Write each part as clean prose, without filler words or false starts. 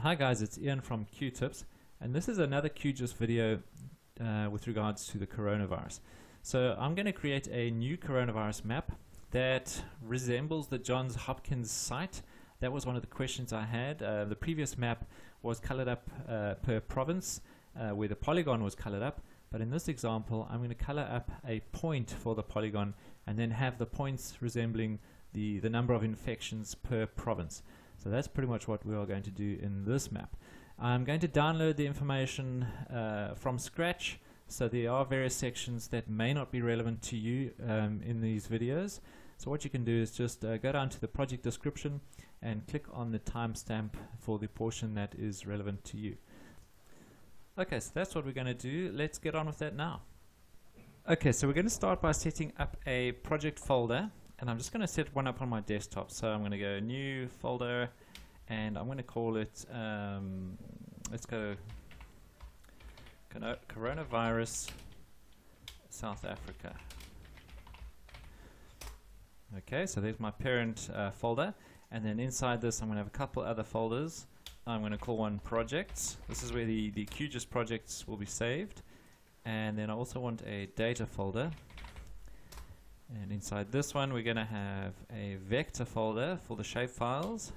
Hi guys, it's Ian from QTips, and this is another QGIS video with regards to the coronavirus. So I'm going to create a new coronavirus map that resembles the Johns Hopkins site. That was one of the questions I had. The previous map was colored up per province, where the polygon was colored up, but in this example I'm going to color up a point for the polygon and then have the points resembling the number of infections per province. So that's pretty much what we are going to do in this map. I'm going to download the information from scratch, so there are various sections that may not be relevant to you in these videos. So what you can do is just go down to the project description and click on the timestamp for the portion that is relevant to you. Okay, so that's what we're going to do. Let's get on with that now. Okay, so we're going to start by setting up a project folder. And I'm just going to set one up on my desktop. So I'm going to go new folder, and I'm going to call it, let's go coronavirus South Africa. Okay, so there's my parent folder. And then inside this, I'm going to have a couple other folders. I'm going to call one projects. This is where the QGIS projects will be saved. And then I also want a data folder. And inside this one, we're going to have a vector folder for the shapefiles.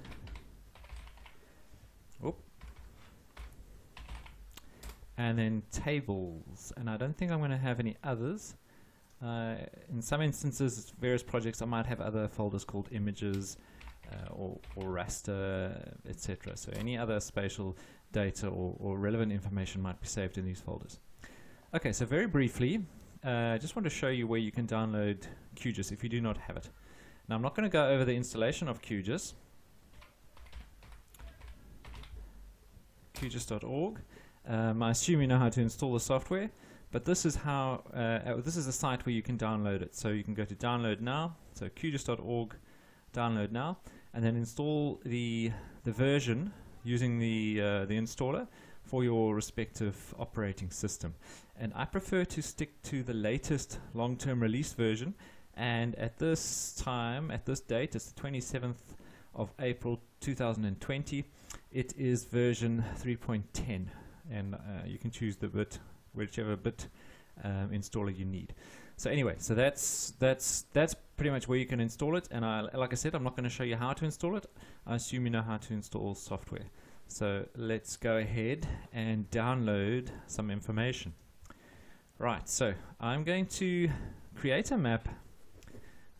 Oop. And then tables. And I don't think I'm going to have any others. In some instances, various projects, I might have other folders called images or raster, etc. So any other spatial data or relevant information might be saved in these folders. Okay, so very briefly, I just want to show you where you can download QGIS if you do not have it. Now I'm not going to go over the installation of QGIS. QGIS.org. I assume you know how to install the software, but this is how this is a site where you can download it. So you can go to download now. So QGIS.org, download now, and then install the version using the installer for your respective operating system. And I prefer to stick to the latest long-term release version, and at this time, at this date, it's the 27th of April 2020, it is version 3.10, and you can choose the bit, whichever bit installer you need. So anyway, so that's pretty much where you can install it, and like I said, I'm not going to show you how to install it. I assume you know how to install software. So let's go ahead and download some information. Right, so I'm going to create a map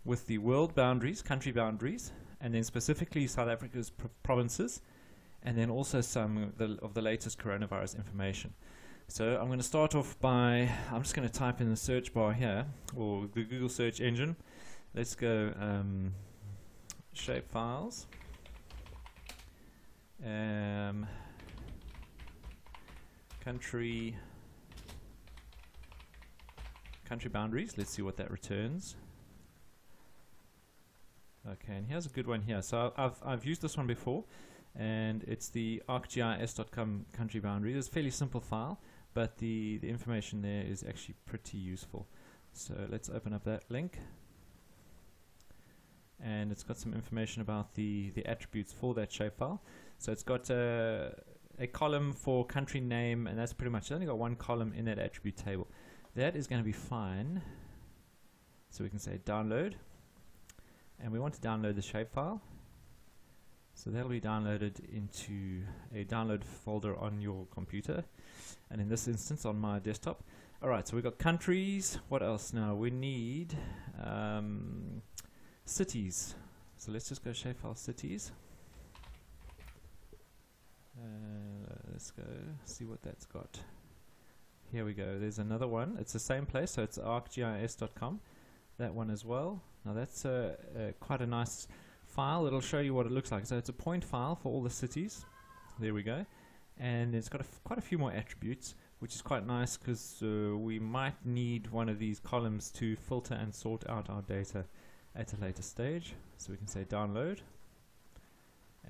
with the world boundaries, country boundaries, and then specifically South Africa's provinces, and then also some of the latest coronavirus information. So I'm going to start off by, I'm just going to type in the search bar here, or the Google search engine. Let's go shapefiles. Country boundaries. Let's see what that returns. Okay, and here's a good one here. So I've used this one before, and it's the arcgis.com country boundaries. It's a fairly simple file, but the information there is actually pretty useful. So let's open up that link, and it's got some information about the attributes for that shapefile. So it's got a column for country name, and that's pretty much, it's only got one column in that attribute table. That is going to be fine. So we can say download, and we want to download the shapefile. So that'll be downloaded into a download folder on your computer, and in this instance on my desktop. Alright, so we've got countries. What else now? We need cities. So let's just go shapefile cities. Let's go see what that's got. Here we go. There's another one. It's the same place, so it's arcgis.com. That one as well. Now that's quite a nice file. It'll show you what it looks like. So it's a point file for all the cities. There we go. And it's got quite a few more attributes, which is quite nice because we might need one of these columns to filter and sort out our data at a later stage. So we can say download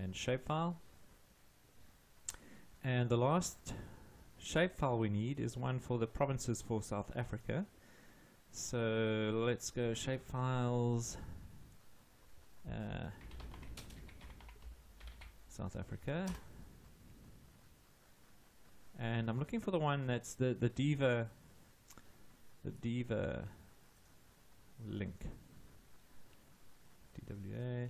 and shapefile. And the last shapefile we need is one for the provinces for South Africa. So let's go shapefiles, South Africa. and I'm looking for the one that's the diva link. DWA.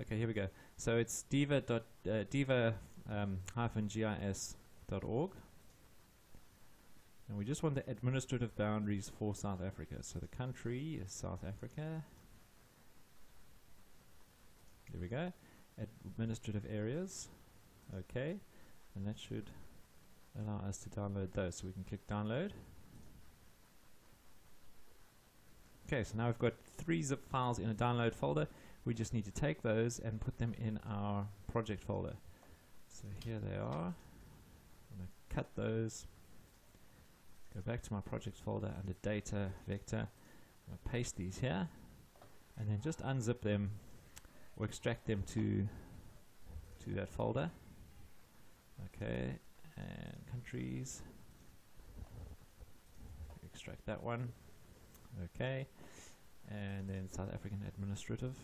Okay, here we go. So it's diva-gis.org. And we just want the administrative boundaries for South Africa. So the country is South Africa. There we go. Administrative areas. Okay. And that should allow us to download those. So we can click download. Okay, so now we've got 3 zip files in a download folder. We just need to take those and put them in our project folder. So here they are. I'm going to cut those. Go back to my project folder under data vector. I'm going to paste these here and then just unzip them or extract them to that folder. Okay, and countries. Extract that one. Okay, and then South African administrative.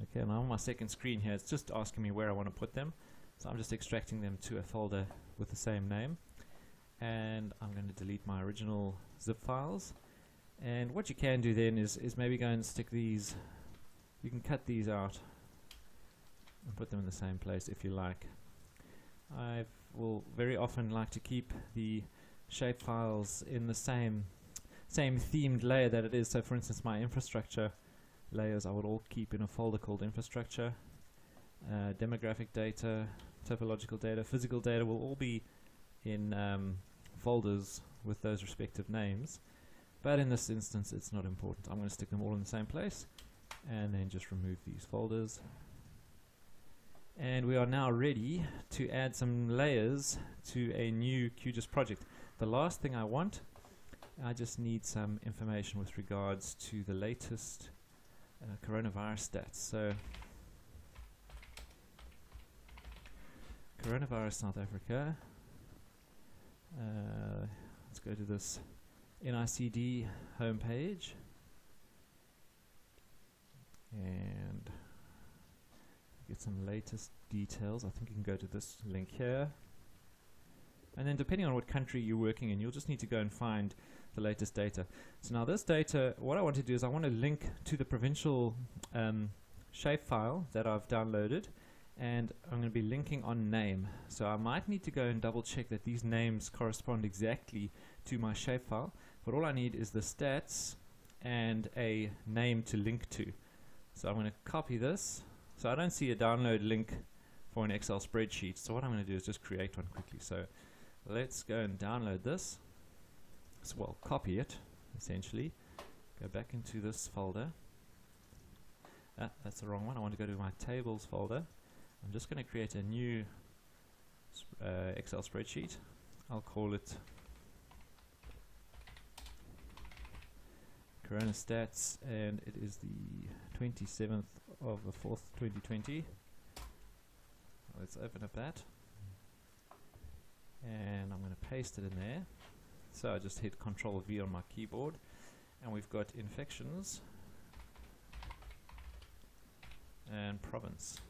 Okay, now on my second screen here, it's just asking me where I want to put them. So I'm just extracting them to a folder with the same name. And I'm going to delete my original zip files. And what you can do then is maybe go and stick these, you can cut these out and put them in the same place if you like. I will very often like to keep the shapefiles in the same themed layer that it is. So for instance, my infrastructure layers I would all keep in a folder called infrastructure. Demographic data, topological data, physical data will all be in folders with those respective names. But in this instance it's not important. I'm going to stick them all in the same place and then just remove these folders. And we are now ready to add some layers to a new QGIS project. The last thing I want, I just need some information with regards to the latest coronavirus stats. So coronavirus South Africa. Let's go to this NICD homepage and get some latest details. I think you can go to this link here. And then depending on what country you're working in, you'll just need to go and find the latest data. So now this data, what I want to do is I want to link to the provincial shapefile that I've downloaded, and I'm going to be linking on name. So I might need to go and double check that these names correspond exactly to my shapefile, but all I need is the stats and a name to link to. So I'm going to copy this. So I don't see a download link for an Excel spreadsheet, so what I'm going to do is just create one quickly. So let's go and download this. So well, copy it essentially, go back into this folder. That's the wrong one. I want to go to my tables folder. I'm just going to create a new Excel spreadsheet. I'll call it Corona Stats, and it is the 27th of the 4th 2020. Let's open up that, and I'm going to paste it in there. So I just hit Control V on my keyboard, and we've got infections and province.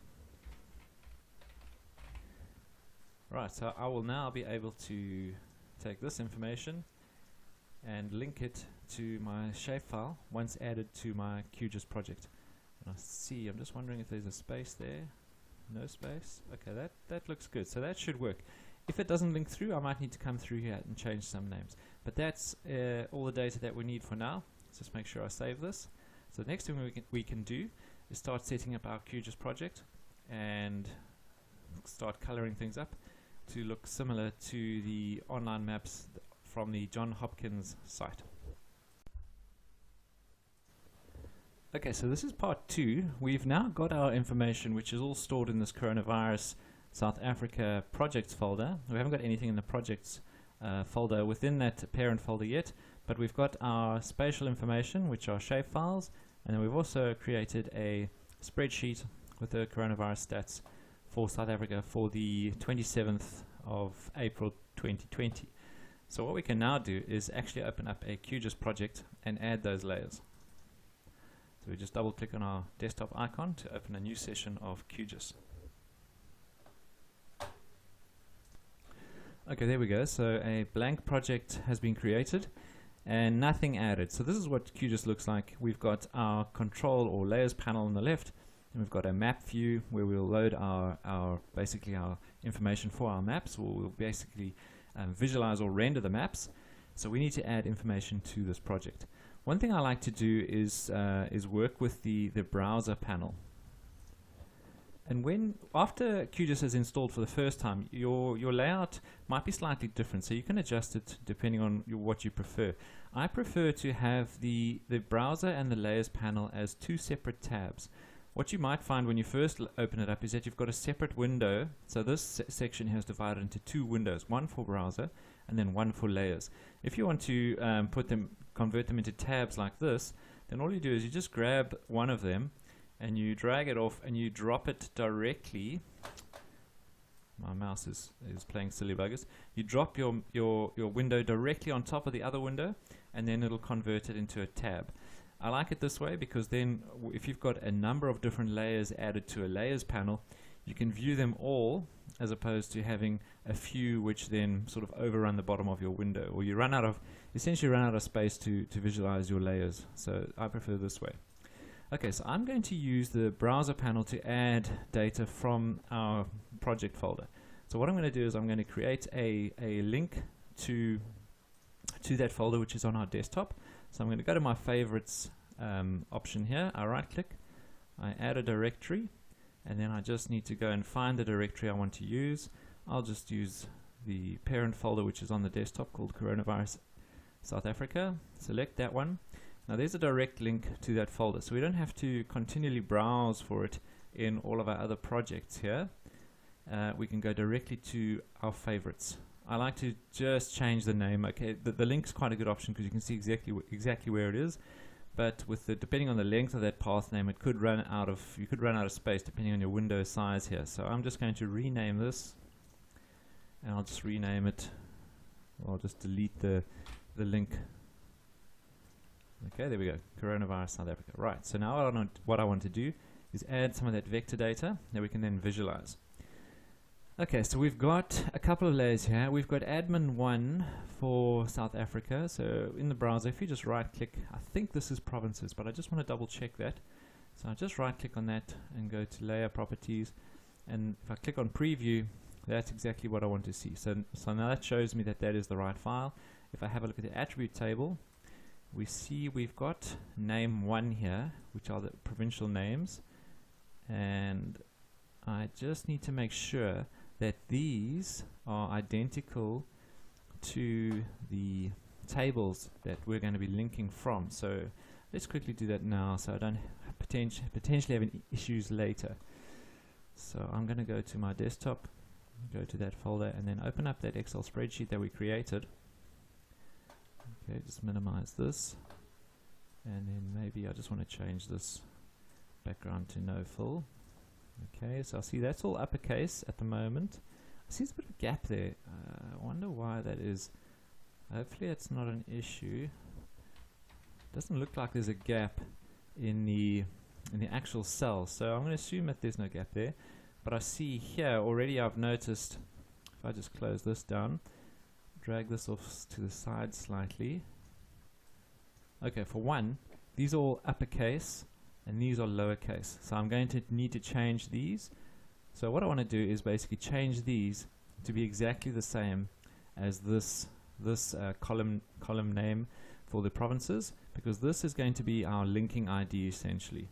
Right, so I will now be able to take this information and link it to my shapefile once added to my QGIS project. And I see, I'm just wondering if there's a space there. No space. Okay, that looks good. So that should work. If it doesn't link through, I might need to come through here and change some names. But that's all the data that we need for now. Let's just make sure I save this. So the next thing we can do is start setting up our QGIS project and start coloring things up to look similar to the online maps from the Johns Hopkins site. Okay, so this is part 2. We've now got our information, which is all stored in this coronavirus South Africa projects folder. We haven't got anything in the projects folder within that parent folder yet, but we've got our spatial information, which are shapefiles, and then we've also created a spreadsheet with the coronavirus stats for South Africa for the 27th of April 2020. So what we can now do is actually open up a QGIS project and add those layers. So we just double click on our desktop icon to open a new session of QGIS. Okay, there we go. So a blank project has been created and nothing added. So this is what QGIS looks like. We've got our control or layers panel on the left, and we've got a map view where we'll load basically our information for our maps, or we'll basically visualize or render the maps. So we need to add information to this project. One thing I like to do is work with the browser panel. And after QGIS is installed for the first time, your layout might be slightly different, so you can adjust it depending on what you prefer. I prefer to have the browser and the layers panel as two separate tabs. What you might find when you first open it up is that you've got a separate window. So this section here is divided into two windows, one for browser and then one for layers. If you want to convert them into tabs like this, then all you do is you just grab one of them and you drag it off and you drop it directly. My mouse is playing silly buggers. You drop your window directly on top of the other window, and then it'll convert it into a tab. I like it this way because then if you've got a number of different layers added to a layers panel, you can view them all as opposed to having a few which then sort of overrun the bottom of your window, or you essentially run out of space to visualize your layers. So I prefer this way. Okay, so I'm going to use the browser panel to add data from our project folder. So what I'm going to do is I'm going to create a link to that folder which is on our desktop. So I'm going to go to my favorites option here. I right click, I add a directory, and then I just need to go and find the directory I want to use. I'll just use the parent folder which is on the desktop called Coronavirus South Africa. Select that one. Now there's a direct link to that folder, so we don't have to continually browse for it in all of our other projects here. We can go directly to our favorites. I like to just change the name. Okay, the link's quite a good option because you can see exactly where it is, but depending on the length of that path name, you could run out of space depending on your window size here. So I'm just going to rename this, and I'll just rename it. I'll just delete the link. Okay, there we go. Coronavirus South Africa. Right, so now what I want to do is add some of that vector data that we can then visualize. Okay, so we've got a couple of layers here. We've got admin 1 for South Africa. So in the browser, if you just right click, I think this is provinces, but I just want to double check that. So I just right click on that and go to layer properties. And if I click on preview, that's exactly what I want to see. So now that shows me that is the right file. If I have a look at the attribute table, we see we've got name 1 here, which are the provincial names, and I just need to make sure that these are identical to the tables that we're going to be linking from. So let's quickly do that now so I don't potentially have any issues later. So I'm going to go to my desktop, go to that folder, and then open up that Excel spreadsheet that we created. Okay, just minimize this, and then maybe I just want to change this background to no fill. Okay, so I see that's all uppercase at the moment. I see there's a bit of a gap there. I wonder why that is. Hopefully it's not an issue. Doesn't look like there's a gap in the actual cell, so I'm going to assume that there's no gap there. But I see here already I've noticed, if I just close this down, drag this off to the side slightly. Okay, for one, these are all uppercase and these are lowercase. So I'm going to need to change these. So what I want to do is basically change these to be exactly the same as this column name for the provinces, because this is going to be our linking ID essentially.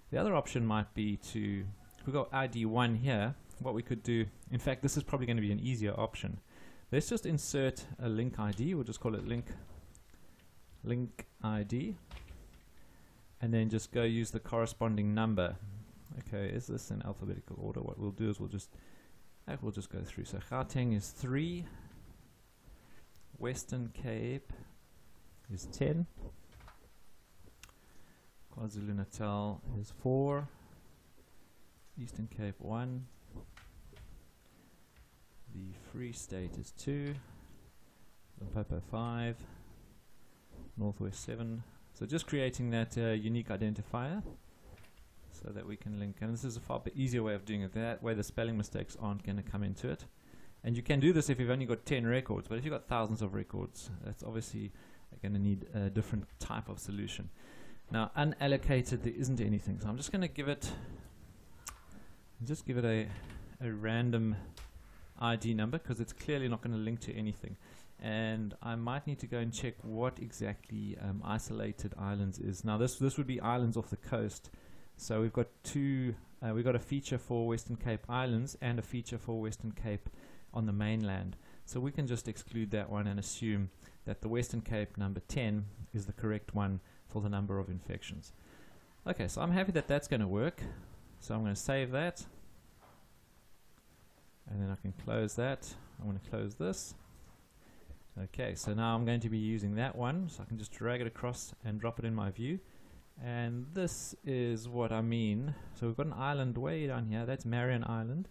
The other option might be to, if we've got ID 1 here, what we could do, in fact this is probably going to be an easier option. Let's just insert a link ID. We'll just call it link ID, and then just go use the corresponding number. Okay, is this in alphabetical order? What we'll do is we'll just go through. So Gauteng is 3, Western Cape is 10, KwaZulu-Natal is 4, Eastern Cape 1, the Free State is 2, Limpopo 5, Northwest 7. So just creating that unique identifier so that we can link. And this is a far easier way of doing it. That way the spelling mistakes aren't going to come into it. And you can do this if you've only got 10 records, but if you've got thousands of records, that's obviously going to need a different type of solution. Now, unallocated, there isn't anything, so I'm just going to give it a random ID number, because it's clearly not going to link to anything. And I might need to go and check what exactly isolated islands is. Now, this would be islands off the coast. So we've got we've got a feature for Western Cape Islands and a feature for Western Cape on the mainland. So we can just exclude that one and assume that the Western Cape number 10 is the correct one for the number of infections. Okay, so I'm happy that that's going to work. So I'm going to save that. And then I can close that. I'm going to close this. Okay, so now I'm going to be using that one. So I can just drag it across and drop it in my view. And this is what I mean. So we've got an island way down here. That's Marion Island.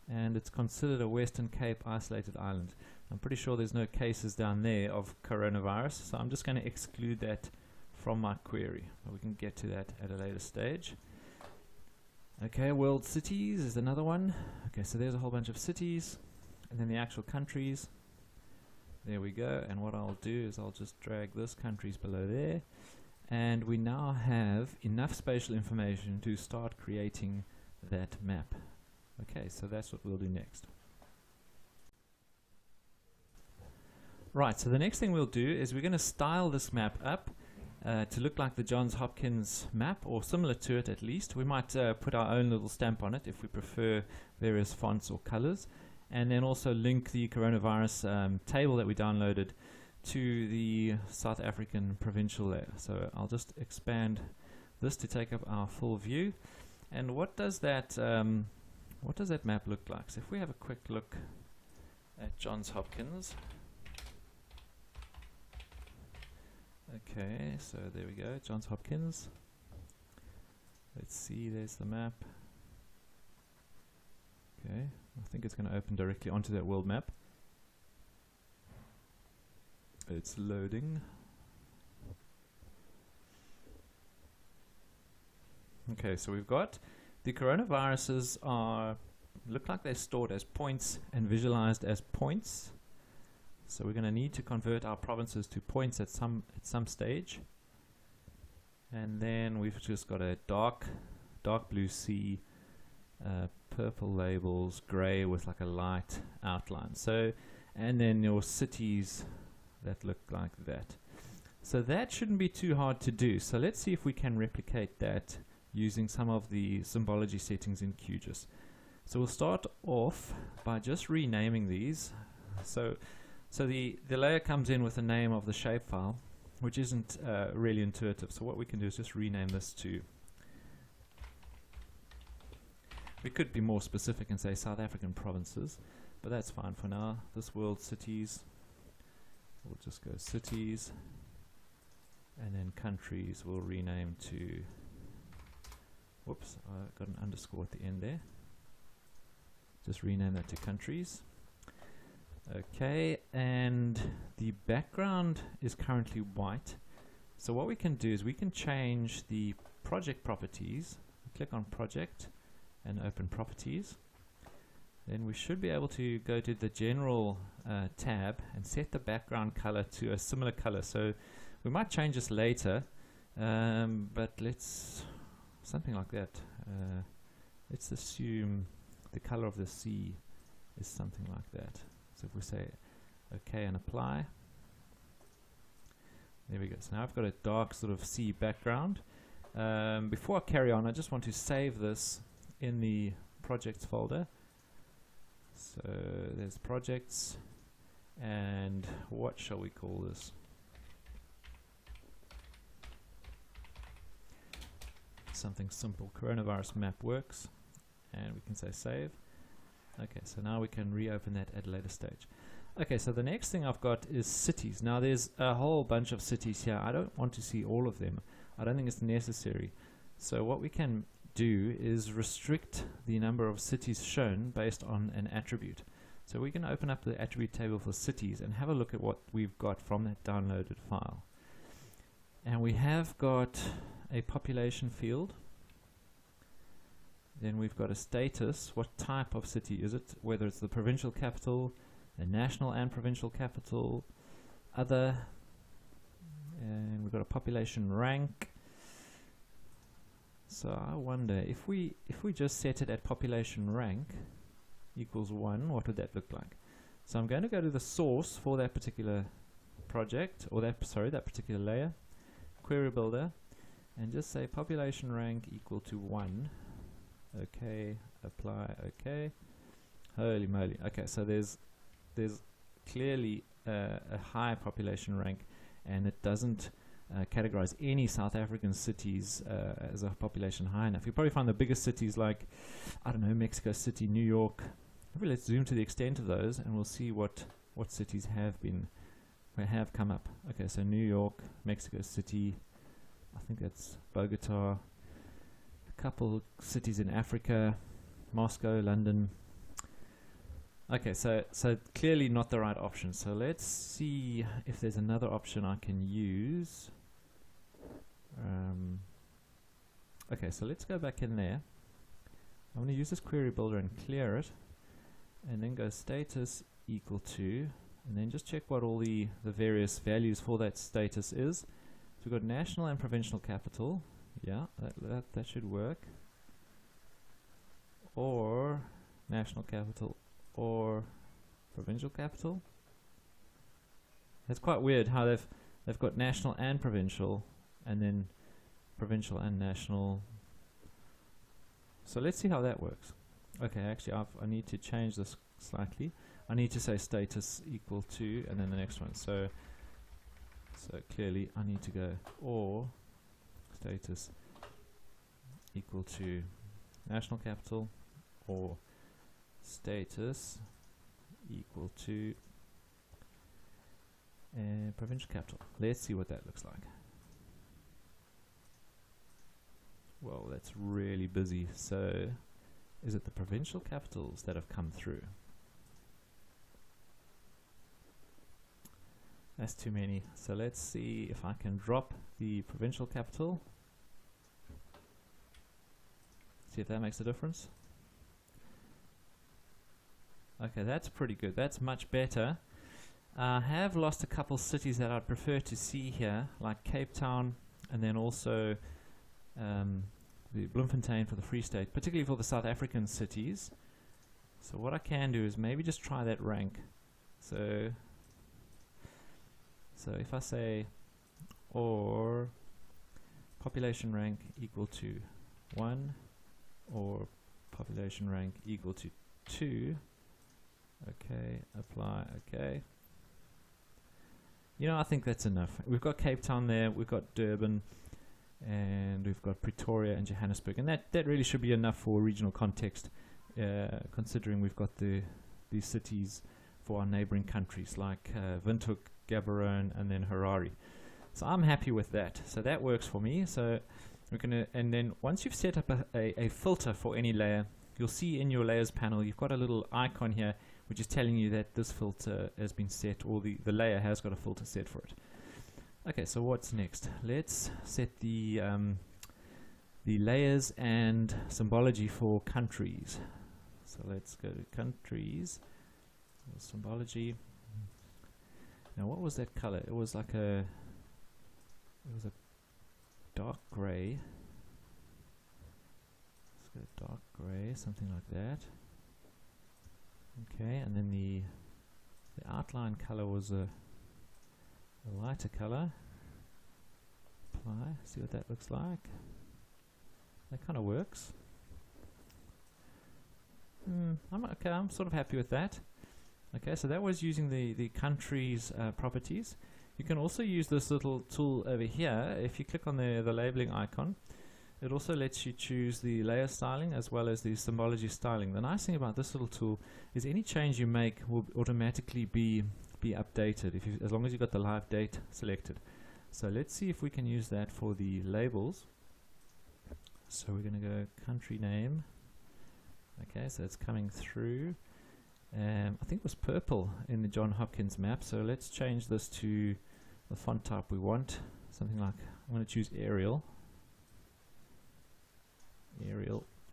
And it's considered a Western Cape isolated island. I'm pretty sure there's no cases down there of coronavirus, so I'm just going to exclude that from my query. But we can get to that at a later stage. Okay, world cities is another one. Okay, so there's a whole bunch of cities, and then the actual countries. There we go. And what I'll do is I'll just drag this countries below there, and we now have enough spatial information to start creating that map. Okay, so that's what we'll do next. Right, so the next thing we'll do is we're going to style this map up to look like the Johns Hopkins map, or similar to it at least. We might put our own little stamp on it if we prefer various fonts or colors, and then also link the coronavirus table that we downloaded to the South African provincial layer. So I'll just expand this to take up our full view. And what does that map look like? So if we have a quick look at Johns Hopkins. Okay, so there we go, Johns Hopkins. Let's see, there's the map. Okay, I think it's going to open directly onto that world map. It's loading. Okay, so we've got the coronaviruses look like they're stored as points and visualized as points. So we're going to need to convert our provinces to points at some stage. And then we've just got a dark blue sea, purple labels, gray with like a light outline. So, and then your cities that look like that. So that shouldn't be too hard to do. So let's see if we can replicate that using some of the symbology settings in QGIS. So we'll start off by just renaming these. So the layer comes in with the name of the shapefile, which isn't really intuitive. So what we can do is just rename this to, we could be more specific and say South African provinces, but that's fine for now. This world cities, we'll just go cities, and then countries we'll rename to, whoops, I got an underscore at the end there. Just rename that to countries. Okay, and the background is currently white. So what we can do is we can change the project properties. Click on project and open properties. Then we should be able to go to the general tab and set the background color to a similar color. So we might change this later, but let's, something like that. Let's assume the color of the sea is something like that. So if we say OK and apply, there we go. So now I've got a dark sort of sea background. Before I carry on, I just want to save this in the projects folder. So there's projects, and what shall we call this? Something simple, coronavirus map works, and we can say save. Okay, so now we can reopen that at a later stage. Okay, so the next thing I've got is cities. Now there's a whole bunch of cities here. I don't want to see all of them. I don't think it's necessary. So what we can do is restrict the number of cities shown based on an attribute. So we can open up the attribute table for cities and have a look at what we've got from that downloaded file. And we have got a population field. then we've got a status. What type of city is it? Whether it's the provincial capital, the national and provincial capital, other, and we've got a population rank. So I wonder if we just set it at population rank equals 1, what would that look like? So I'm going to go to the source for that particular project, or that particular layer, query builder, and just say population rank equal to 1. Okay, apply, okay. Holy moly. Okay, so there's clearly a high population rank, and it doesn't categorize any South African cities as a population high enough. You probably find the biggest cities like, I don't know, Mexico City, New York. Maybe let's zoom to the extent of those, and we'll see what cities have come up. Okay, so New York, Mexico City, I think that's Bogota, a couple cities in Africa, Moscow, London. Okay, so clearly not the right option. So let's see if there's another option I can use. Okay, so let's go back in there. I'm going to use this query builder and clear it, and then go status equal to, and then just check what all the various values for that status is. So we've got national and provincial capital. Yeah, that should work. Or national capital or provincial capital. That's quite weird how they've got national and provincial, and then provincial and national. So let's see how that works. Okay, actually I need to change this slightly. I need to say status equal to, and then the next one. So clearly I need to go or status equal to national capital, or status equal to provincial capital. Let's see what that looks like. Well, that's really busy. So is it the provincial capitals that have come through? That's too many. So let's see if I can drop the provincial capital. See if that makes a difference. Okay, that's pretty good. That's much better. I have lost a couple cities that I'd prefer to see here, like Cape Town, and then also the Bloemfontein for the Free State, particularly for the South African cities. So what I can do is maybe just try that rank. So if I say or population rank equal to 1, or population rank equal to 2, okay, apply, okay. You know, I think that's enough. We've got Cape Town there, we've got Durban, and we've got Pretoria and Johannesburg, and that really should be enough for regional context, considering we've got these cities for our neighboring countries like Windhoek, Gaborone, and then Harare. So I'm happy with that. So that works for me. So we're gonna, and then once you've set up a filter for any layer, you'll see in your layers panel you've got a little icon here which is telling you that this filter has been set, or the layer has got a filter set for it. Okay, so what's next? Let's set the layers and symbology for countries. So let's go to countries, symbology. Now what was that color? It was like a dark gray. Let's go dark gray, something like that. Okay, and then the outline color was a lighter color. Apply, see what that looks like. That kind of works. I'm sort of happy with that. Okay, so that was using the country's properties. You can also use this little tool over here. If you click on the labeling icon, it also lets you choose the layer styling as well as the symbology styling. The nice thing about this little tool is any change you make will automatically be updated as long as you've got the live date selected. So let's see if we can use that for the labels. So we're going to go country name. Okay, so it's coming through. I think it was purple in the John Hopkins map, so let's change this to the font type we want. Something like, I'm going to choose Arial.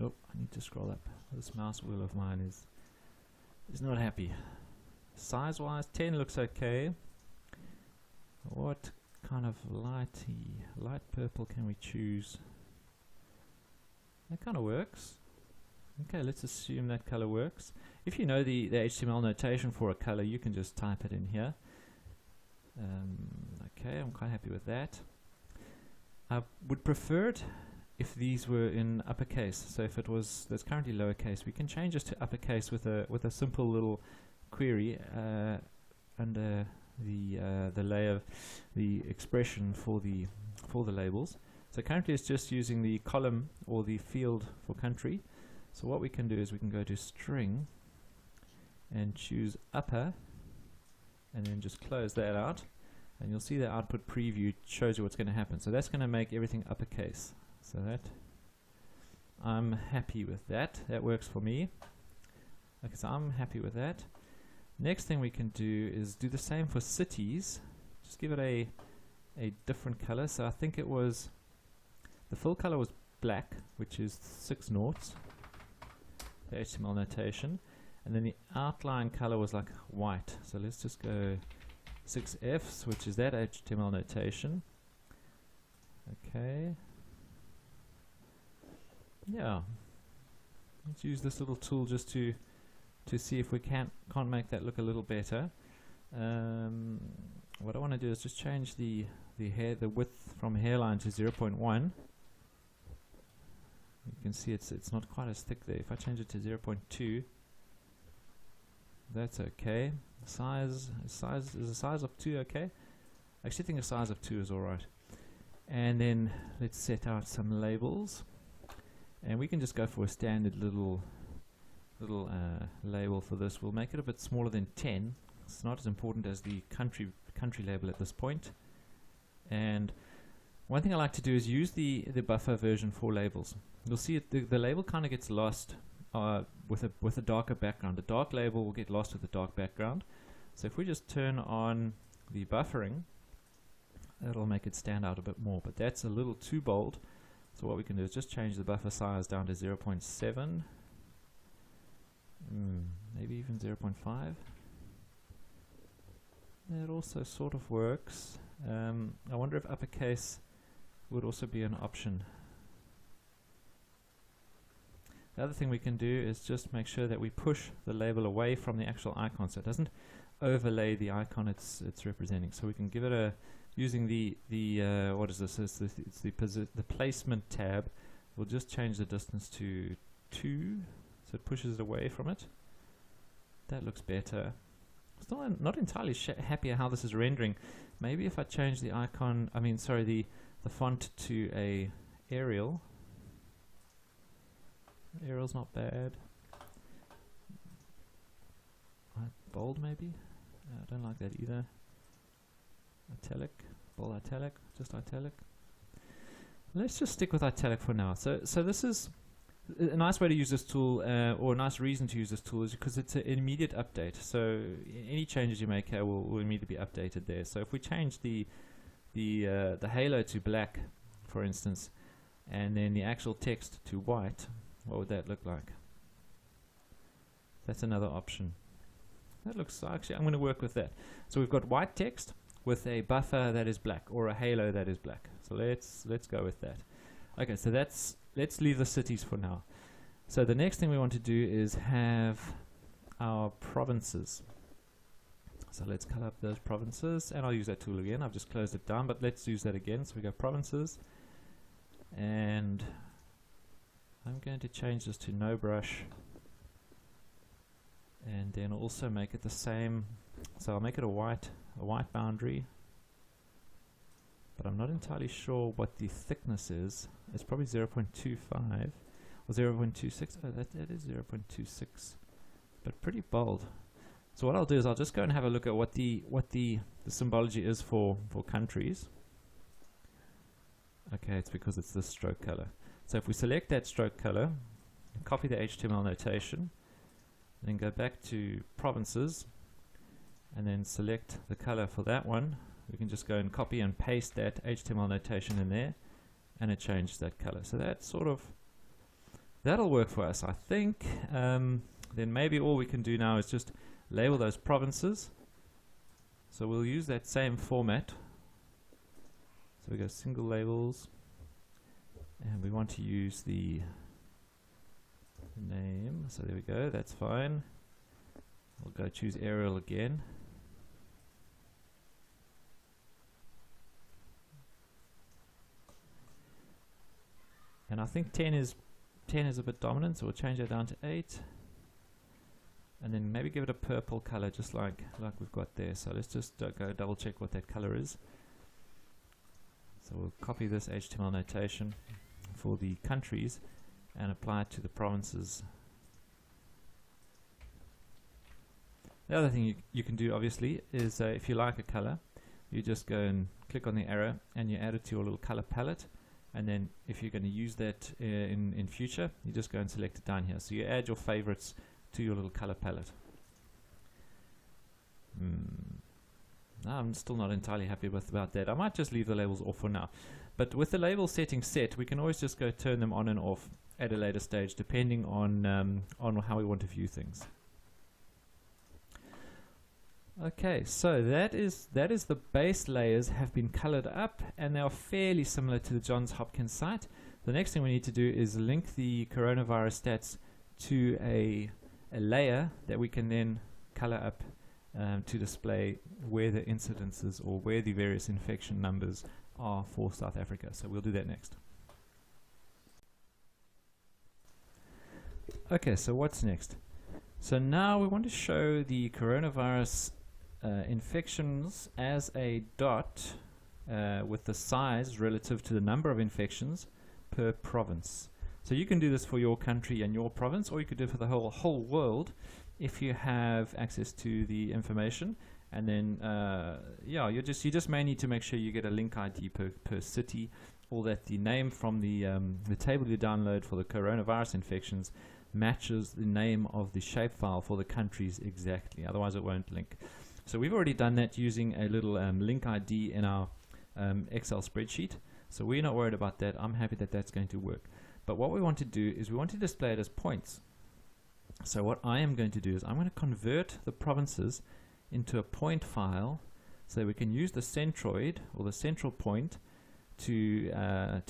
Oh, I need to scroll up. This mouse wheel of mine is not happy. Size wise, 10 looks okay. What kind of light purple can we choose? That kind of works. Okay, let's assume that color works. If you know the HTML notation for a color, you can just type it in here. Okay, I'm quite happy with that. I would prefer it if these were in uppercase. So if it was, that's currently lowercase, we can change this to uppercase with a simple little query under the layer, the expression for the labels. So currently it's just using the column or the field for country. So what we can do is we can go to string and choose upper, and then just close that out, and you'll see the output preview shows you what's going to happen. So that's going to make everything uppercase. So that, I'm happy with that. That works for me. Okay, so I'm happy with that. Next thing we can do is do the same for cities. Just give it a different color. So I think it was, the fill color was black, which is 6 noughts, the HTML notation, and then the outline color was like white. So let's just go 6 Fs, which is that HTML notation. Okay. Yeah. Let's use this little tool just to see if we can't make that look a little better. What I want to do is just change the width from hairline to 0.1. You can see it's not quite as thick there. If I change it to 0.2, that's okay. Is the size of 2 okay? I actually think a size of 2 is alright. And then let's set out some labels, and we can just go for a standard little label for this. We'll make it a bit smaller than 10. It's not as important as the country label at this point. And one thing I like to do is use the buffer version for labels. You'll see the label kind of gets lost with a darker background. The dark label will get lost with the dark background. So if we just turn on the buffering, that'll make it stand out a bit more. But that's a little too bold. So what we can do is just change the buffer size down to 0.7. Maybe even 0.5. That also sort of works. I wonder if uppercase would also be an option. The other thing we can do is just make sure that we push the label away from the actual icon, so it doesn't overlay the icon it's representing. So we can give it a, using the what is this? It's the placement tab. We'll just change the distance to 2, so it pushes it away from it. That looks better. Still not entirely happy how this is rendering. Maybe if I change the icon, the font to a Arial. Arial's not bad. Bold maybe? I don't like that either. Italic, bold italic, just italic. Let's just stick with italic for now. So this is a nice way to use this tool, or a nice reason to use this tool, is because it's an immediate update. So any changes you make here will immediately be updated there. So if we change the halo to black, for instance, and then the actual text to white, what would that look like? That's another option. That looks, actually, I'm going to work with that. So we've got white text with a buffer that is black, or a halo that is black. So let's go with that. Okay, so let's leave the cities for now. So the next thing we want to do is have our provinces. So let's color up those provinces, and I'll use that tool again. I've just closed it down, but let's use that again. So we go provinces, and I'm going to change this to no brush, and then also make it the same. So I'll make it a white boundary, but I'm not entirely sure what the thickness is. It's probably 0.25 or 0.26. Oh, that is 0.26, but pretty bold. So what I'll do is I'll just go and have a look at what the symbology is for countries. Okay, it's because it's this stroke color. So if we select that stroke color, copy the HTML notation, then go back to provinces, and then select the color for that one, we can just go and copy and paste that HTML notation in there, and it changed that color. So that sort of that'll work for us, I think. Then maybe all we can do now is just label those provinces. So we'll use that same format. So we go single labels, and we want to use the name. So there we go, that's fine. We'll go choose Arial again. And I think 10 is a bit dominant, so we'll change that down to 8. And then maybe give it a purple color, just like we've got there. So let's just go double check what that color is. So we'll copy this HTML notation for the countries and apply it to the provinces. The other thing you can do, obviously, is if you like a color, you just go and click on the arrow and you add it to your little color palette. And then if you're going to use that in future, you just go and select it down here. So you add your favorites to your little color palette. No, I'm still not entirely happy about that. I might just leave the labels off for now. But with the label settings set, we can always just go turn them on and off at a later stage, depending on how we want to view things. Okay, so that is the base layers have been colored up, and they are fairly similar to the Johns Hopkins site. The next thing we need to do is link the coronavirus stats to a layer that we can then color up to display where the incidences or where the various infection numbers are for South Africa. So we'll do that next. Okay, so what's next? So now we want to show the coronavirus infections as a dot with the size relative to the number of infections per province. So you can do this for your country and your province, or you could do it for the whole world if you have access to the information. And then yeah, you just may need to make sure you get a link ID per city, or that the name from the table you download for the coronavirus infections matches the name of the shapefile for the countries exactly, otherwise it won't link. So we've already done that using a little link ID in our Excel spreadsheet, so we're not worried about that. I'm happy that that's going to work. But what we want to do is we want to display it as points. So what I am going to do is I'm going to convert the provinces into a point file so we can use the centroid or the central point to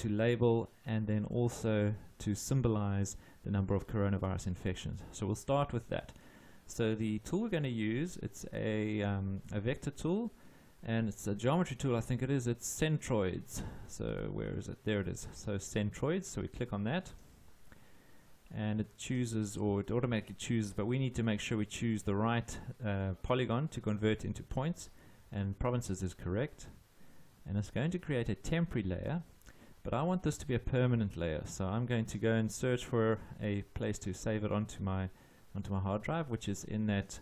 label and then also to symbolize the number of coronavirus infections. So we'll start with that. So the tool we're going to use, it's a vector tool, and it's a geometry tool, I think it is. It's centroids. So where is it? There it is. So centroids. So we click on that, and it chooses, or it automatically chooses, but we need to make sure we choose the right polygon to convert into points, and provinces is correct. And it's going to create a temporary layer, but I want this to be a permanent layer. So I'm going to go and search for a place to save it onto my hard drive, which is in that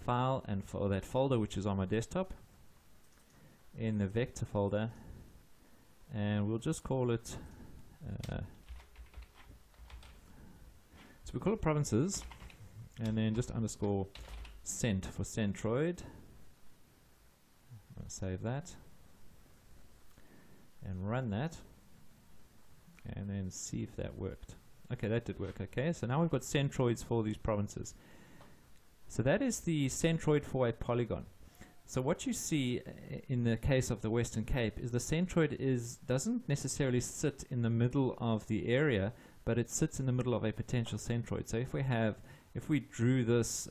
file and for that folder which is on my desktop, in the vector folder, and we'll just call it so we call it provinces, and then just underscore cent for centroid. I'll save that and run that and then see if that worked. Okay, that did work. Okay, so now we've got centroids for these provinces. So that is the centroid for a polygon. So what you see in the case of the Western Cape is the centroid doesn't necessarily sit in the middle of the area, but it sits in the middle of a potential centroid. So if we drew this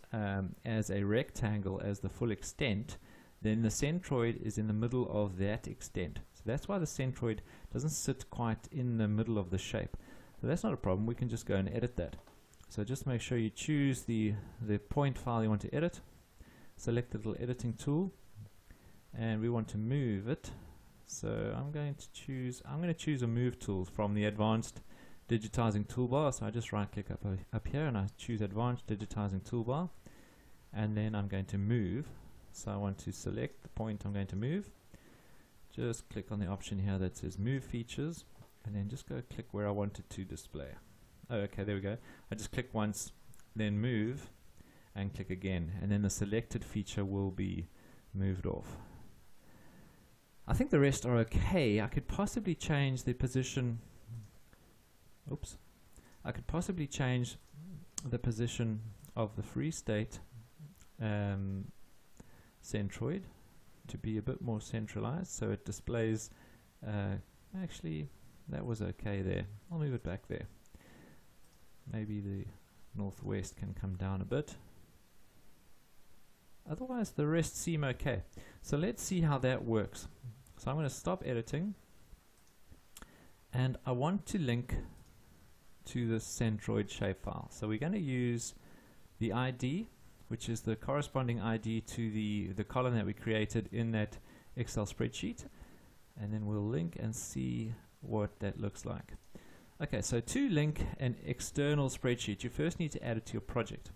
as a rectangle as the full extent, then the centroid is in the middle of that extent. So that's why the centroid doesn't sit quite in the middle of the shape. So that's not a problem. We can just go and edit that. So just make sure you choose the point file you want to edit. Select the little editing tool, and we want to move it. So I'm going to choose a move tool from the advanced digitizing toolbar. So I just right click up here and I choose advanced digitizing toolbar, and then I'm going to move. So I want to select the point I'm going to move. Just click on the option here that says move features, and then just go click where I want it to display. Oh, okay, there we go. I just click once, then move, and click again, and then the selected feature will be moved off. I think the rest are okay. I could possibly change the position. Oops. I could possibly change the position of the free state centroid to be a bit more centralized, so it displays actually that was okay there. I'll move it back there. Maybe the northwest can come down a bit. Otherwise the rest seem okay. So let's see how that works. So I'm going to stop editing, and I want to link to the centroid shapefile. So we're going to use the ID, which is the corresponding ID to the column that we created in that Excel spreadsheet, and then we'll link and see what that looks like. Okay, so to link an external spreadsheet, you first need to add it to your project.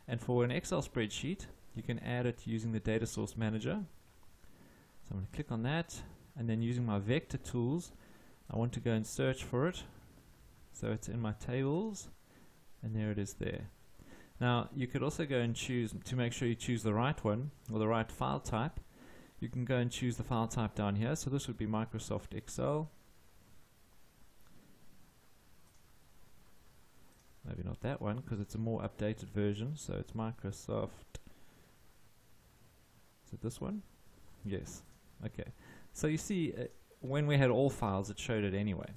And for an Excel spreadsheet, you can add it using the data source manager. So I'm going to click on that, and then using my vector tools, I want to go and search for it. So it's in my tables, and there it is there. Now you could also go and choose, to make sure you choose the right one, or the right file type, you can go and choose the file type down here. So this would be Microsoft Excel. Maybe not that one, because it's a more updated version. So it's Microsoft. Is it this one? Yes. Okay. So you see, when we had all files, it showed it anyway.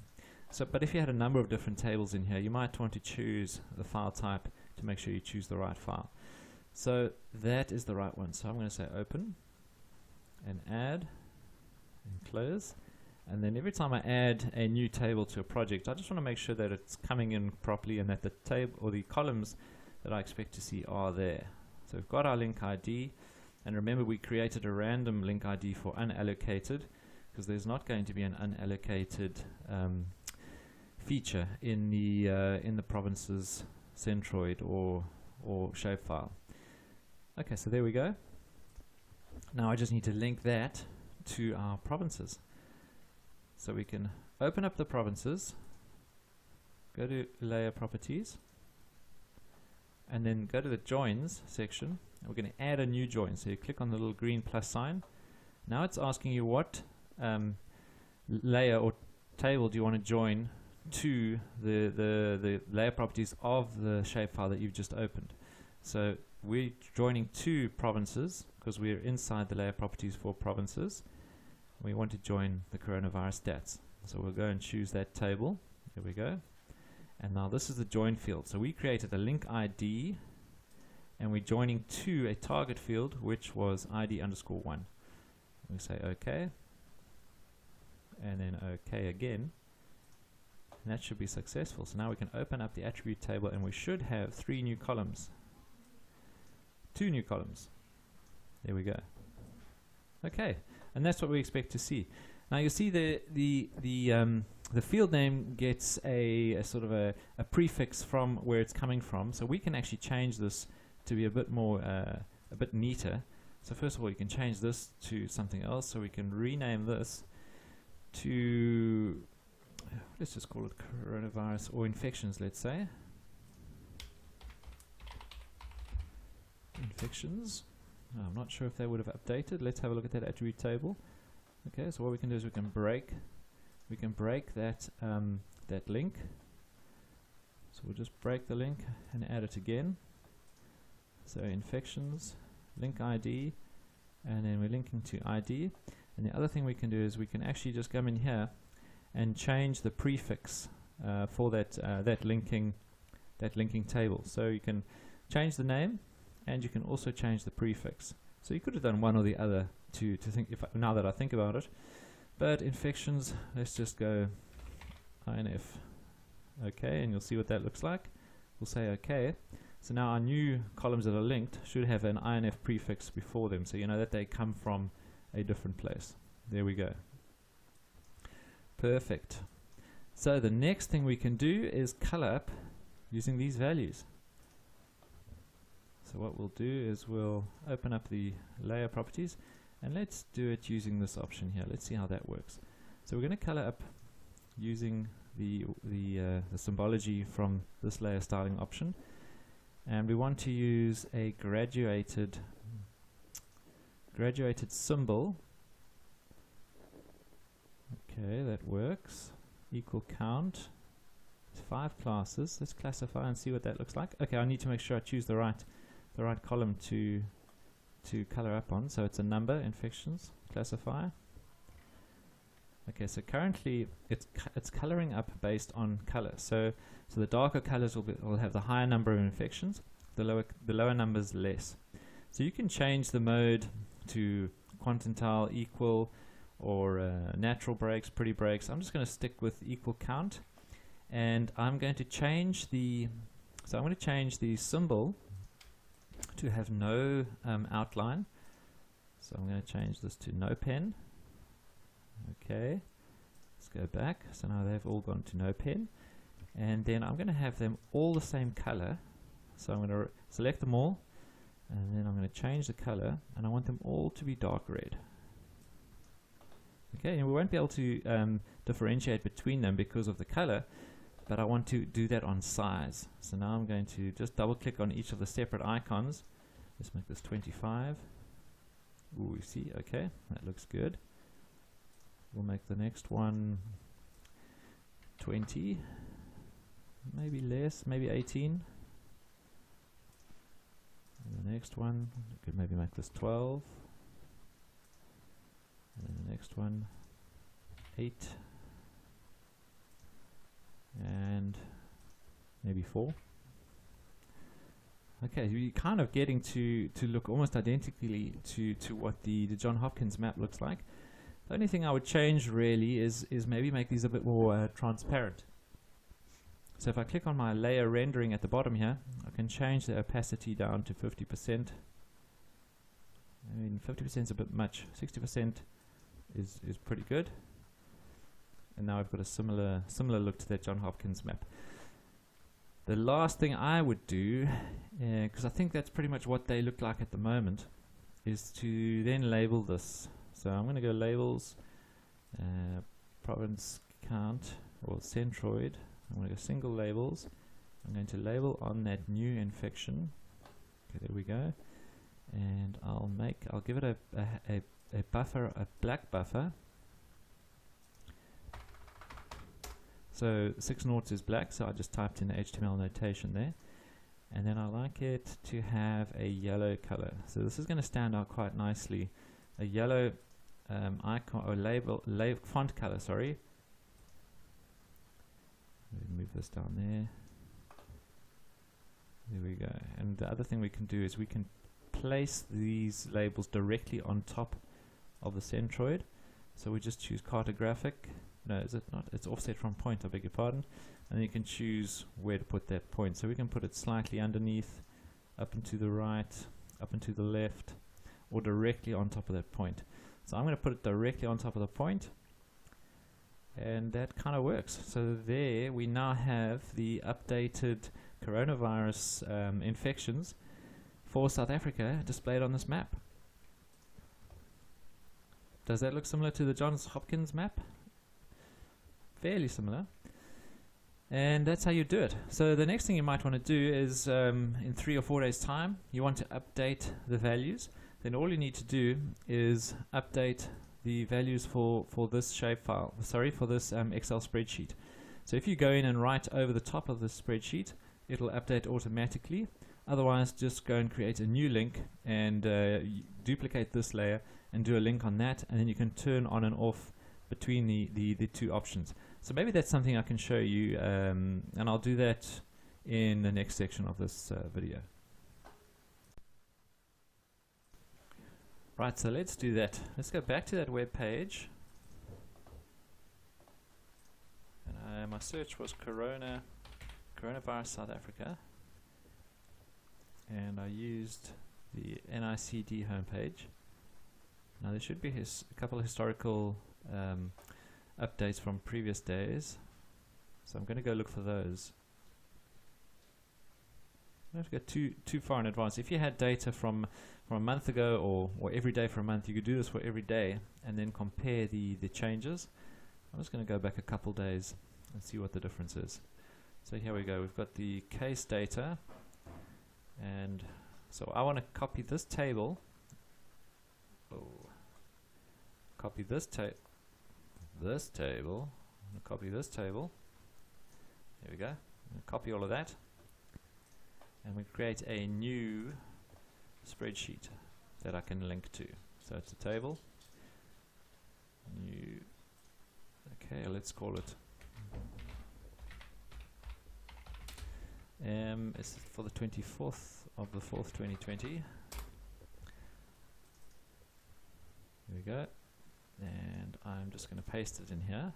So, but if you had a number of different tables in here, you might want to choose the file type to make sure you choose the right file. So that is the right one. So I'm going to say open and add and close. And then every time I add a new table to a project, I just want to make sure that it's coming in properly and that the table or the columns that I expect to see are there. So we've got our link ID, and remember we created a random link ID for unallocated, because there's not going to be an unallocated feature in the provinces centroid or shapefile. Okay, so there we go. Now I just need to link that to our provinces. So we can open up the provinces, go to layer properties, and then go to the joins section. And we're going to add a new join. So you click on the little green plus sign. Now it's asking you what layer or table do you want to join to the layer properties of the shapefile that you've just opened. So we're joining two provinces because we're inside the layer properties for provinces. We want to join the coronavirus stats. So we'll go and choose that table. There we go. And now this is the join field. So we created a link ID, and we're joining to a target field, which was ID_1. We say OK, and then OK again. And that should be successful. So now we can open up the attribute table, and we should have 3 new columns. 2 new columns. There we go. Okay, and that's what we expect to see. Now you see the field name gets a sort of a prefix from where it's coming from. So we can actually change this to be a bit more, a bit neater. So first of all, you can change this to something else. So we can rename this to, let's just call it coronavirus or infections, let's say. Infections. I'm not sure if they would have updated. Let's have a look at that attribute table. Okay, so what we can do is we can break that that link. So we'll just break the link and add it again. So infections, link ID, and then we're linking to ID. And the other thing we can do is we can actually just come in here and change the prefix for that linking table. So you can change the name, and you can also change the prefix. So you could have done one or the other to think, now that I think about it. But infections, let's just go INF. Okay, and you'll see what that looks like. We'll say OK. So now our new columns that are linked should have an INF prefix before them, so you know that they come from a different place. There we go. Perfect. So the next thing we can do is color up using these values. So what we'll do is we'll open up the layer properties, and let's do it using this option here. Let's see how that works. So we're going to color up using the symbology from this layer styling option, and we want to use a graduated symbol. Okay, that works. Equal count 5 classes. Let's classify and see what that looks like. Okay, I need to make sure I choose the right column to color up on. So it's a number, infections, classifier. Okay, so currently it's coloring up based on color. So the darker colors will have the higher number of infections, the lower numbers less. So you can change the mode to quantile, equal, or natural breaks, pretty breaks. I'm just going to stick with equal count, and I'm going to change the symbol to have no outline. So I'm going to change this to no pen. Okay, let's go back. So now they've all gone to no pen, and then I'm going to have them all the same color. So I'm going to select them all, and then I'm going to change the color, and I want them all to be dark red. Okay, and we won't be able to differentiate between them because of the color, but I want to do that on size. So now I'm going to just double click on each of the separate icons. Let's make this 25. Ooh, you see, okay, that looks good. We'll make the next one 20, maybe less, maybe 18. And the next one, we could maybe make this 12. And the next one, 8. And maybe 4. Okay, you're kind of getting to look almost identically to what the John Hopkins map looks like. The only thing I would change really is maybe make these a bit more transparent. So if I click on my layer rendering at the bottom here, I can change the opacity down to 50%. I mean, 50% is a bit much. 60% is pretty good. And now I've got a similar look to that John Hopkins map. The last thing I would do, because I think that's pretty much what they look like at the moment, is to then label this. So I'm going to go labels, province count, or centroid. I'm going to go single labels. I'm going to label on that new infection. Okay, there we go. And I'll give it a buffer, a black buffer. So 6 noughts is black, so I just typed in the HTML notation there. And then I like it to have a yellow color. So this is going to stand out quite nicely. A yellow icon or font color, sorry. Move this down there. There we go. And the other thing we can do is we can place these labels directly on top of the centroid. So we just choose cartographic. No, is it not? It's offset from point, I beg your pardon. And you can choose where to put that point. So we can put it slightly underneath, up and to the right, up and to the left, or directly on top of that point. So I'm going to put it directly on top of the point, and that kind of works. So there we now have the updated coronavirus infections for South Africa displayed on this map. Does that look similar to the Johns Hopkins map? Fairly similar. And that's how you do it. So the next thing you might want to do is in 3 or 4 days time you want to update the values. Then all you need to do is update the values for this shapefile, for this Excel spreadsheet. So if you go in and write over the top of the spreadsheet, it'll update automatically. Otherwise, just go and create a new link and duplicate this layer and do a link on that, and then you can turn on and off between the two options. So maybe that's something I can show you, and I'll do that in the next section of this video. Right, so let's do that. Let's go back to that web page. And my search was coronavirus South Africa, and I used the NICD homepage. Now there should be a couple of historical updates from previous days, so I'm going to go look for those. I don't have to go too far in advance. If you had data from a month ago or every day for a month, you could do this for every day and then compare the changes. I'm just going to go back a couple days and see what the difference is. So here we go. We've got the case data, and so I want to copy this table. Copy this table. I'm going to copy this table There we go. Copy all of that, and we create a new spreadsheet that I can link to. So it's a table. New. Okay, let's call it. It's for the 24th of the 4th, 2020. Here we go. And I'm just going to paste it in here.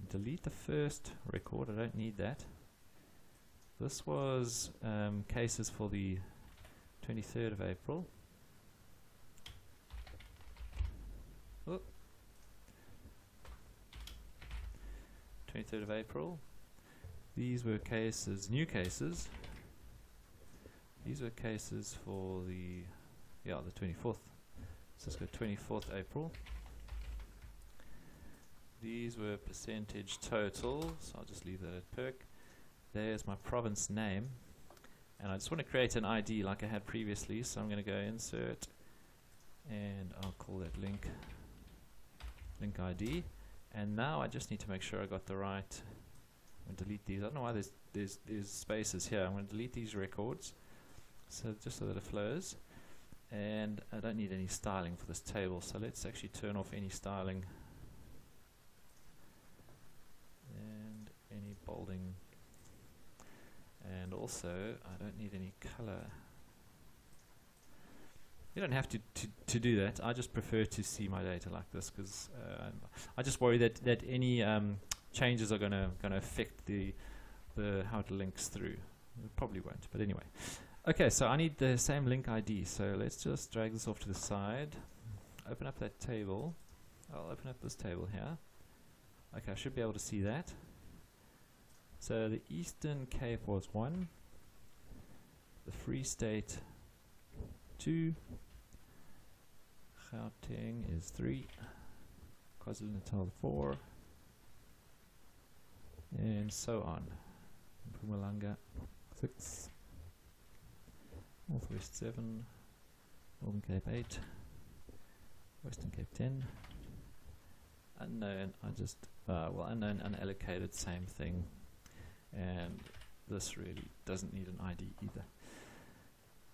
Delete the first record. I don't need that. This was cases for the 23rd of April. Oh. 23rd of April. These were cases, new cases. These were cases for the 24th. So let's go 24th April. These were percentage total, so I'll just leave that at perk. There's my province name, and I just want to create an ID like I had previously, so I'm going to go insert, and I'll call that link ID. And now I just need to make sure I got the right. I'm going to delete these. I don't know why there's spaces here. I'm going to delete these records, so just so that it flows. And I don't need any styling for this table, so let's actually turn off any styling and any bolding. And also, I don't need any color. You don't have to do that. I just prefer to see my data like this, because I just worry that any changes are going to affect the how it links through. It probably won't, but anyway. Okay, so I need the same link ID. So let's just drag this off to the side. Open up that table. I'll open up this table here. Okay, I should be able to see that. So the Eastern Cape was 1, the Free State 2, Gauteng is 3, KwaZulu-Natal 4, and so on. Mpumalanga 6, Northwest 7, Northern Cape 8, Western Cape 10, unknown, unknown, unallocated, same thing. And this really doesn't need an ID either.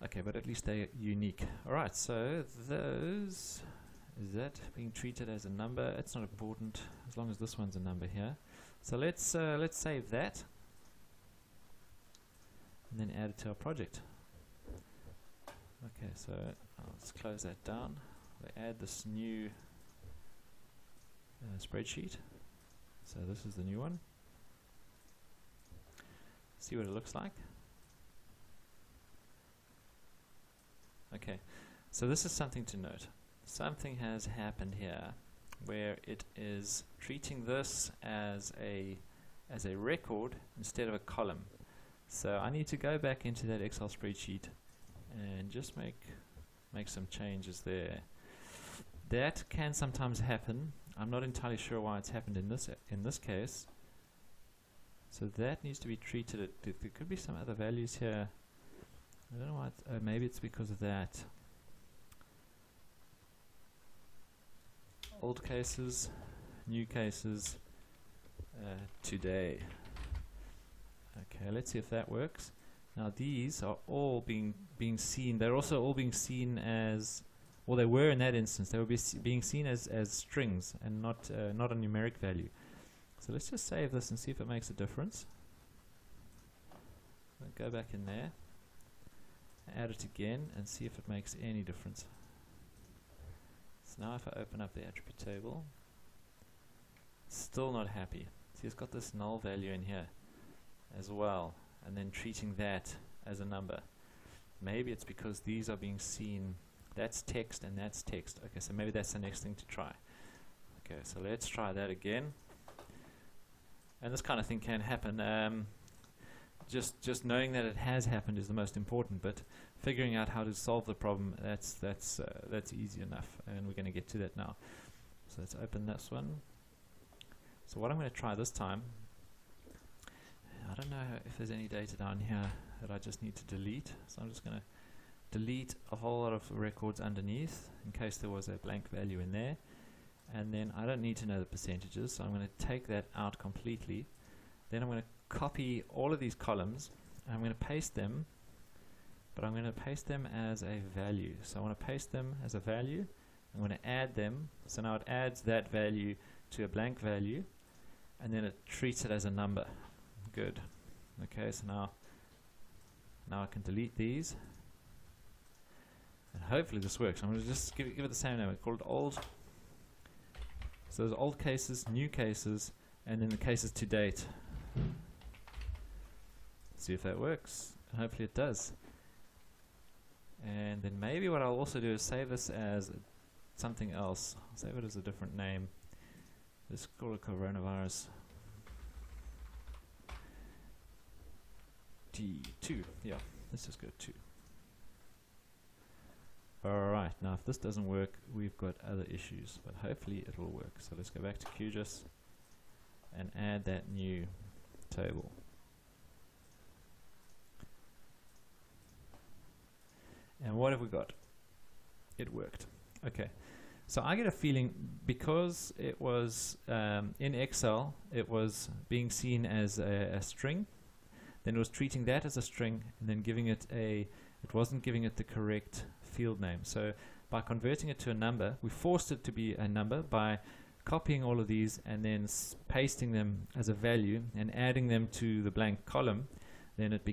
Okay, but at least they're unique. Alright, so those, is that being treated as a number? It's not important as long as this one's a number here. So let's save that and then add it to our project. Okay, so let's close that down. We add this new spreadsheet. So this is the new one. See what it looks like. Okay, so this is something to note. Something has happened here where it is treating this as a record instead of a column. So I need to go back into that Excel spreadsheet and just make some changes there. That can sometimes happen. I'm not entirely sure why it's happened in this case. So that needs to be treated. There could be some other values here. I don't know why. Maybe it's because of that. Old cases, new cases, today. Okay, let's see if that works. Now these are all being seen. They're also all being seen as, well, they were in that instance. They were being seen as strings and not a numeric value. So let's just save this and see if it makes a difference. I'll go back in there, add it again, and see if it makes any difference. So now if I open up the attribute table, still not happy. See, it's got this null value in here as well, and then treating that as a number. Maybe it's because these are being seen, that's text and that's text. Okay, so maybe that's the next thing to try. Okay, so let's try that again. And this kind of thing can happen. Just knowing that it has happened is the most important, but figuring out how to solve the problem, that's easy enough, and we're going to get to that now. So let's open this one. So what I'm going to try this time, I don't know if there's any data down here that I just need to delete, so I'm just going to delete a whole lot of records underneath in case there was a blank value in there, and then I don't need to know the percentages, so I'm going to take that out completely. Then I'm going to copy all of these columns, and I'm going to paste them, but I'm going to paste them as a value. So I want to paste them as a value. I'm going to add them, so now it adds that value to a blank value, and then it treats it as a number. Good. Okay, so now I can delete these, and hopefully this works. I'm going to just give it the same name. I call it old. So there's old cases, new cases, and then the cases to date. See if that works, and hopefully it does. And then maybe what I'll also do is save this as something else. I'll save it as a different name. Let's call it coronavirus T2. Yeah, let's just go 2. Alright, now if this doesn't work, we've got other issues, but hopefully it will work. So let's go back to QGIS and add that new table. And what have we got? It worked. Okay, so I get a feeling because it was in Excel, it was being seen as a string, then it was treating that as a string, and then giving it it wasn't giving it the correct field name. So by converting it to a number, we forced it to be a number by copying all of these and then pasting them as a value and adding them to the blank column. Then it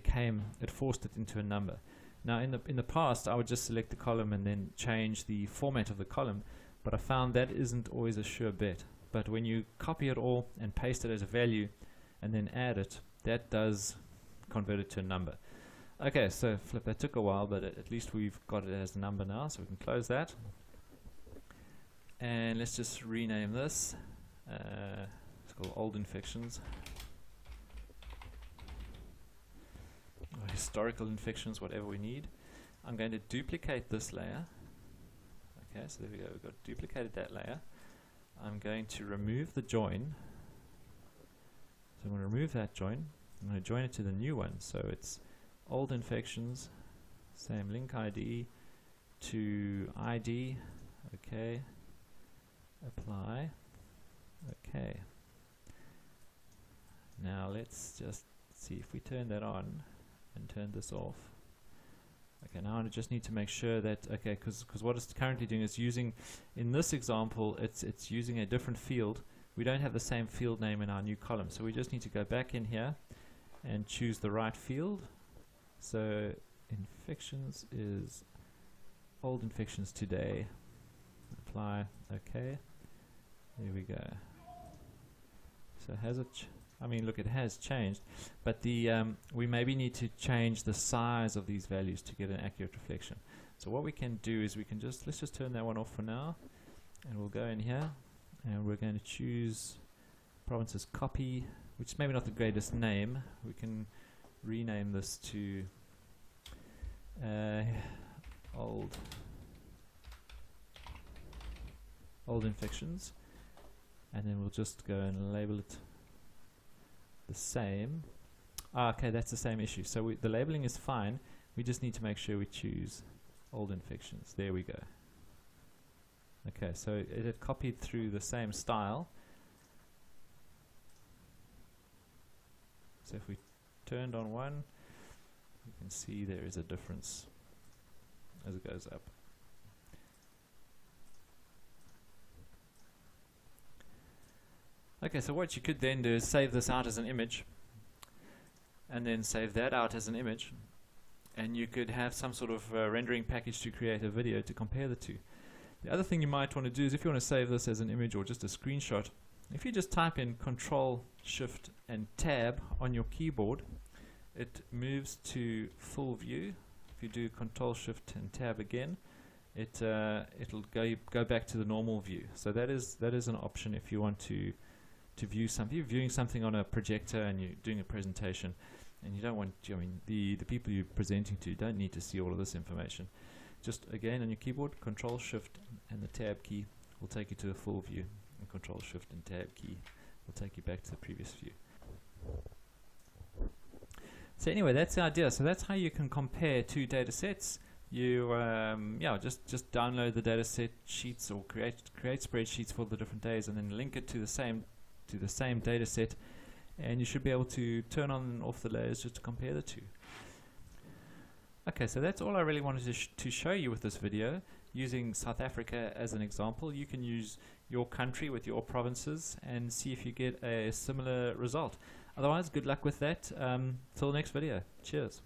forced it into a number. Now in the past, I would just select the column and then change the format of the column, but I found that isn't always a sure bet. But when you copy it all and paste it as a value and then add it, that does convert it to a number. Okay, so flip, that took a while, but at least we've got it as a number now, so we can close that. And let's just rename this. It's called old infections. Or historical infections, whatever we need. I'm going to duplicate this layer. Okay, so there we go, we've got duplicated that layer. I'm going to remove the join. So I'm going to remove that join. I'm going to join it to the new one. So it's old infections, same link ID to ID. Okay, apply. Okay. Now let's just see if we turn that on and turn this off. Okay, now I just need to make sure that, okay, because what it's currently doing is using, in this example, it's using a different field. We don't have the same field name in our new column, so we just need to go back in here and choose the right field. So infections is old infections today. Apply. Okay, there we go. So has it I mean, look, it has changed, but we maybe need to change the size of these values to get an accurate reflection. So what we can do is let's just turn that one off for now, and we'll go in here, and we're going to choose provinces copy, which is maybe not the greatest name. We can rename this to old infections, and then we'll just go and label it the same. Okay, that's the same issue. So the labeling is fine. We just need to make sure we choose old infections. There we go. Okay, so it had copied through the same style. So if we turned on one, you can see there is a difference as it goes up. Okay, so what you could then do is save this out as an image, and then save that out as an image, and you could have some sort of rendering package to create a video to compare the two. The other thing you might want to do is, if you want to save this as an image or just a screenshot, if you just type in Control, Shift and Tab on your keyboard, it moves to full view. If you do Control, Shift and Tab again, it'll go back to the normal view. So that is an option if you want to view something. You're viewing something on a projector and you're doing a presentation, and you don't want, I mean, the people you're presenting to don't need to see all of this information. Just again on your keyboard, Control, Shift and the Tab key will take you to the full view, and Control, Shift and Tab key will take you back to the previous view. So anyway, that's the idea. So that's how you can compare two data sets you yeah, just download the data set sheets or create spreadsheets for the different days, and then link it to the same data set, and you should be able to turn on and off the layers just to compare the two. Okay, so that's all I really wanted to show you with this video. Using South Africa as an example, you can use your country with your provinces and see if you get a similar result. Otherwise, good luck with that. Till next video. Cheers.